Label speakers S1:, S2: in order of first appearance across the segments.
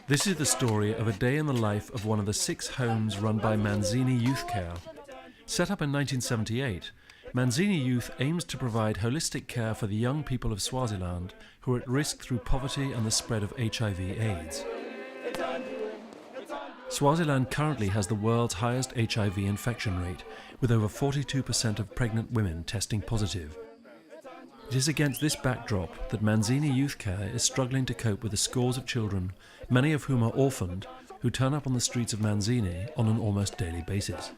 S1: This is the story of a day in the life of one of the 6 homes run by Manzini Youth Care. Set up in 1978, Manzini Youth aims to provide holistic care for the young people of Swaziland who are at risk through poverty and the spread of HIV/AIDS. Swaziland currently has the world's highest HIV infection rate, with over 42% of pregnant women testing positive. It is against this backdrop that Manzini Youth Care is struggling to cope with the scores of children, many of whom are orphaned, who turn up on the streets of Manzini on an almost daily basis.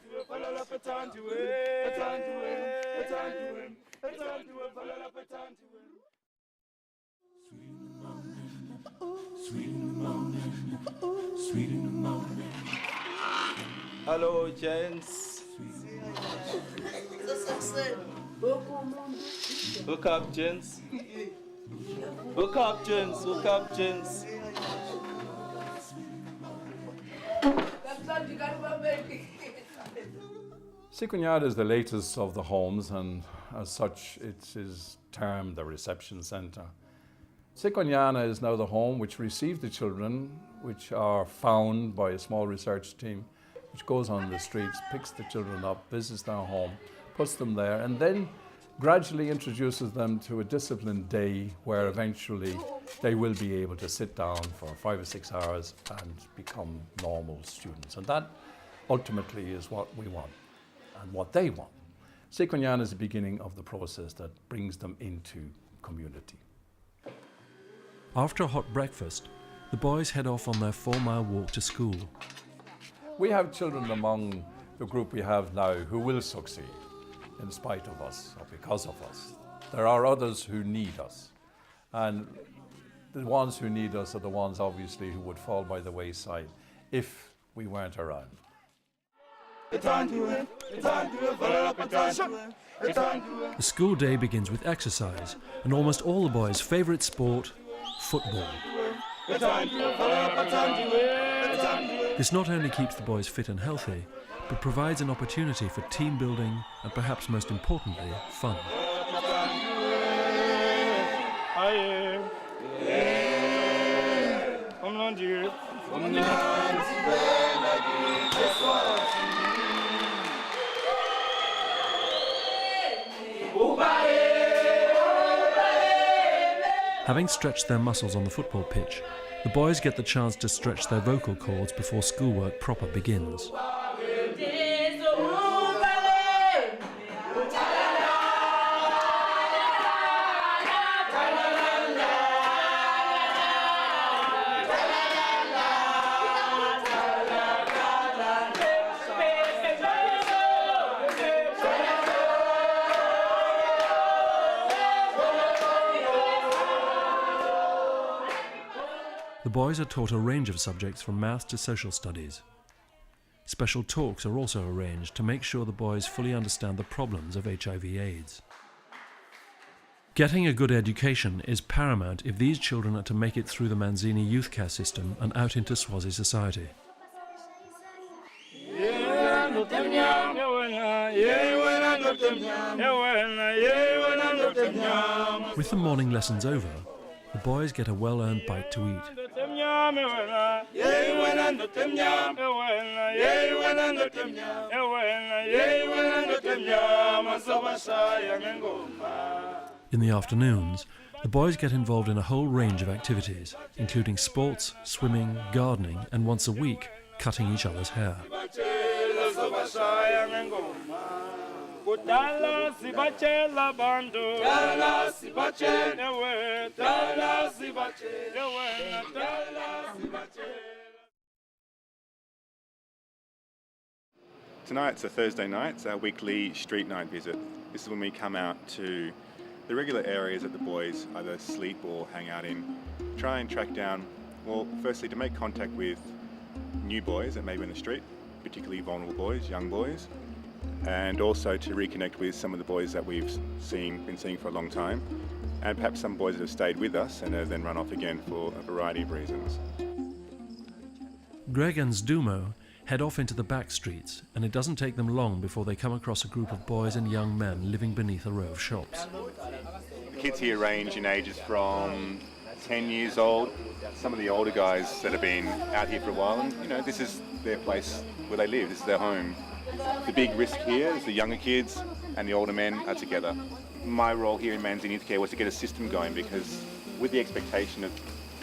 S2: Hello, gents. Hook up, gents. Hook up, gents. Hook up, gents.
S3: Sikunyada is the latest of the homes, and as such it is termed the reception centre. Sikunyana is now the home which receives the children, which are found by a small research team which goes on the streets, picks the children up, visits their home, puts them there, and then gradually introduces them to a disciplined day where eventually they will be able to sit down for 5 or 6 hours and become normal students. And that ultimately is what we want and what they want. Sikunyana is the beginning of the process that brings them into community.
S1: After a hot breakfast, the boys head off on their 4-mile walk to school.
S3: We have children among the group we have now who will succeed in spite of us or because of us. There are others who need us, and the ones who need us are the ones obviously who would fall by the wayside if we weren't around.
S1: The school day begins with exercise and almost all the boys' favourite sport, football. This not only keeps the boys fit and healthy, but provides an opportunity for team building and perhaps most importantly, fun. Having stretched their muscles on the football pitch, the boys get the chance to stretch their vocal cords before schoolwork proper begins. The boys are taught a range of subjects from maths to social studies. Special talks are also arranged to make sure the boys fully understand the problems of HIV/AIDS. Getting a good education is paramount if these children are to make it through the Manzini Youth Care system and out into Swazi society. With the morning lessons over, the boys get a well-earned bite to eat. In the afternoons, the boys get involved in a whole range of activities, including sports, swimming, gardening, and once a week, cutting each other's hair.
S4: Tonight's a Thursday night, it's our weekly street night visit. This is when we come out to the regular areas that the boys either sleep or hang out in, try and track down, well, firstly to make contact with new boys that may be in the street, particularly vulnerable boys, young boys, and also to reconnect with some of the boys that we've been seeing for a long time, and perhaps some boys that have stayed with us and have then run off again for a variety of reasons.
S1: Greg and Zdumo head off into the back streets, and it doesn't take them long before they come across a group of boys and young men living beneath a row of shops.
S4: The kids here range in ages from 10 years old, some of the older guys that have been out here for a while, and you know, this is their place where they live, this is their home. The big risk here is the younger kids and the older men are together. My role here in Manzini Youth Care was to get a system going, because with the expectation of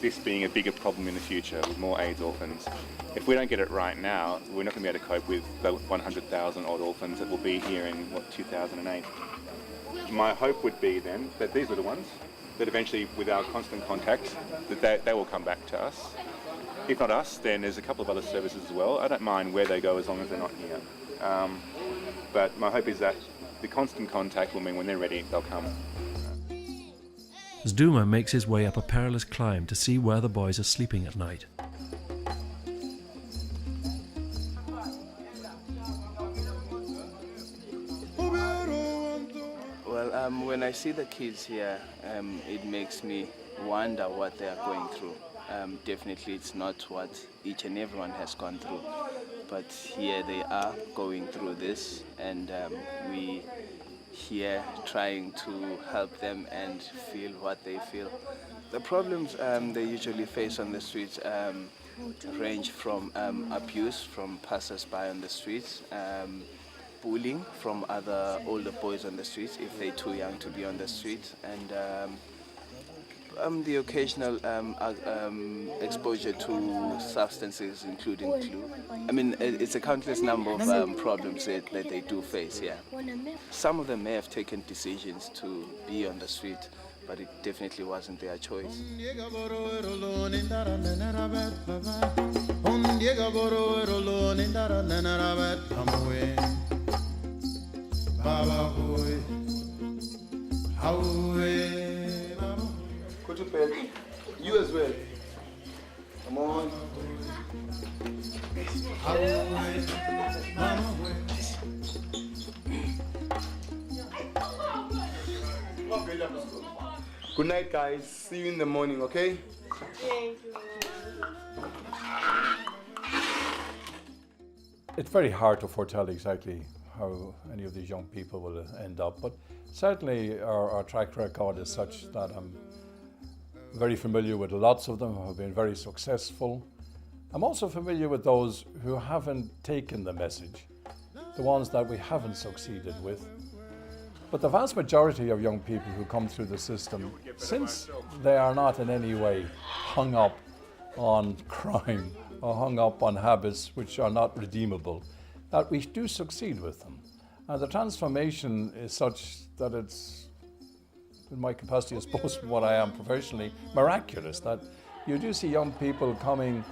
S4: this being a bigger problem in the future with more AIDS orphans, if we don't get it right now, we're not going to be able to cope with the 100,000 odd orphans that will be here in, 2008. My hope would be then that these little ones, that eventually with our constant contact, that they will come back to us. If not us, then there's a couple of other services as well. I don't mind where they go as long as they're not here. But my hope is that the constant contact will mean when they're ready, they'll come.
S1: Zdumo makes his way up a perilous climb to see where the boys are sleeping at night.
S5: Well, when I see the kids here, it makes me wonder what they are going through. Definitely it's not what each and everyone has gone through, but here they are going through this, and we here trying to help them and feel what they feel. The problems they usually face on the streets range from abuse from passers-by on the streets, bullying from other older boys on the streets if they're too young to be on the street, and the occasional exposure to substances, including glue. I mean, it's a countless number of problems that they do face, yeah. Some of them may have taken decisions to be on the street, but it definitely wasn't their choice.
S2: Go to bed. You as well. Come on. Good night, guys. See you in the morning, okay?
S6: Thank you.
S3: It's very hard to foretell exactly how any of these young people will end up, but certainly our track record is such that I'm very familiar with lots of them who have been very successful. I'm also familiar with those who haven't taken the message, the ones that we haven't succeeded with. But the vast majority of young people who come through the system, since they are not in any way hung up on crime or hung up on habits which are not redeemable, that we do succeed with them. And the transformation is such that it's, in my capacity, I suppose, from what I am professionally, miraculous, that you do see young people coming,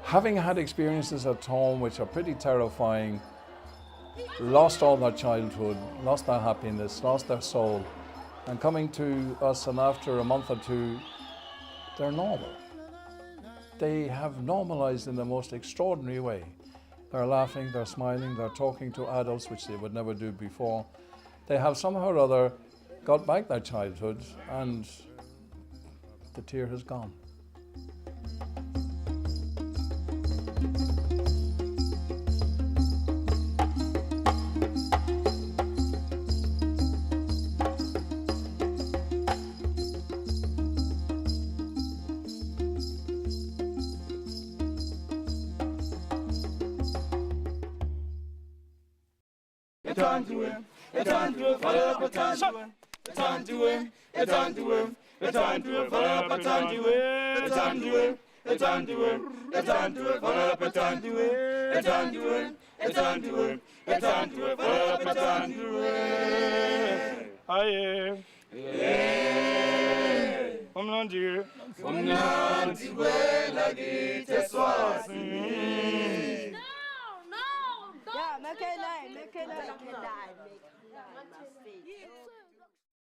S3: having had experiences at home which are pretty terrifying, lost all their childhood, lost their happiness, lost their soul, and coming to us, and after a month or two, they're normal. They have normalized in the most extraordinary way. They're laughing, they're smiling, they're talking to adults, which they would never do before. They have somehow or other got back their childhood, and the tear has gone.
S6: Yeah, make it lie, make it lie.